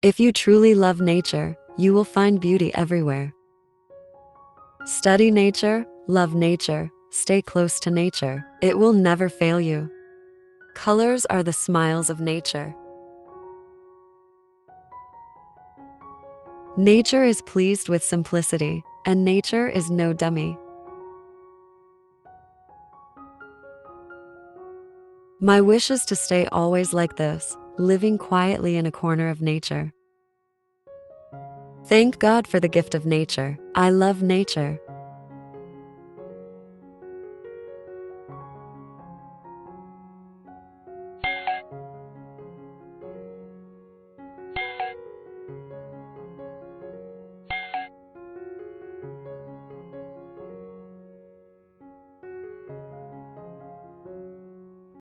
If you truly love nature, you will find beauty everywhere. Study nature, love nature, stay close to nature. It will never fail you. Colors are the smiles of nature. Nature is pleased with simplicity, and nature is no dummy. My wish is to stay always like this, living quietly in a corner of nature. Thank God for the gift of nature. I love nature.